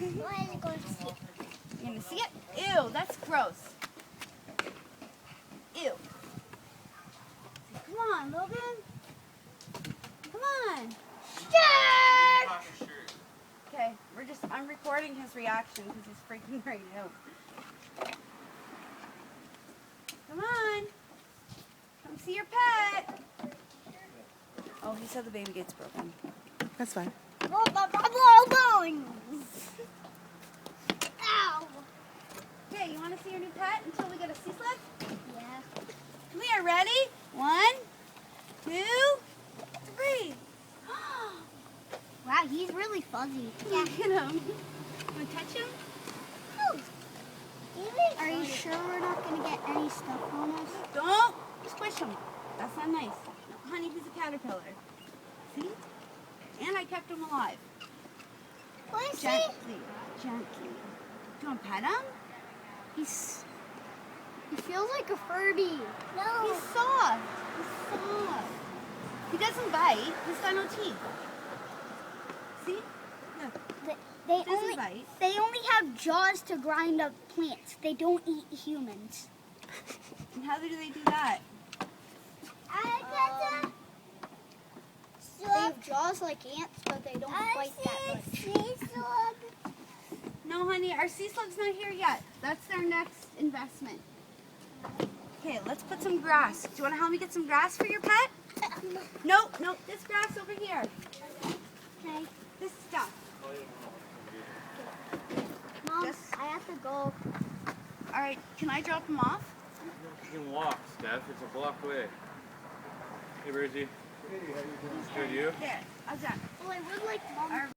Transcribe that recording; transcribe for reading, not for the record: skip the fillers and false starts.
I'm going to see it. You gonna see it? Ew, that's gross. Ew. Come on, Logan. Come on. Okay, I'm recording his reaction because he's freaking right out. Come on. Come see your pet. Oh, he said the baby gate's broken. That's fine. Ow. Okay, you want to see your new pet until we get a sea sled? Yeah. Come here, ready? 1, 2, 3. Wow, he's really fuzzy. Yeah, look at him. Want to touch him? Oh. Are you sure we're not going to get any stuff on us? Don't squish him. That's not nice. No, honey, he's a caterpillar. See? And I kept him alive. What is he? Gently. Gently. Do you want to pet him? He feels like a Furby. No. He's soft. He's soft. He doesn't bite. He's got no teeth. See? Look. They Doesn't bite. only have jaws to grind up plants. They don't eat humans. And how do they do that? They have jaws like ants, but they don't bite that much. No, honey, our sea slug's not here yet. That's their next investment. Okay, let's put some grass. Do you want to help me get some grass for your pet? Nope, this grass over here. Okay. This stuff. Mom, Just- I have to go. All right, can I drop him off? You can walk, Steph. It's a block away. Hey, Bridgie. Good, you? There, I'm done. Well, I would like Mom.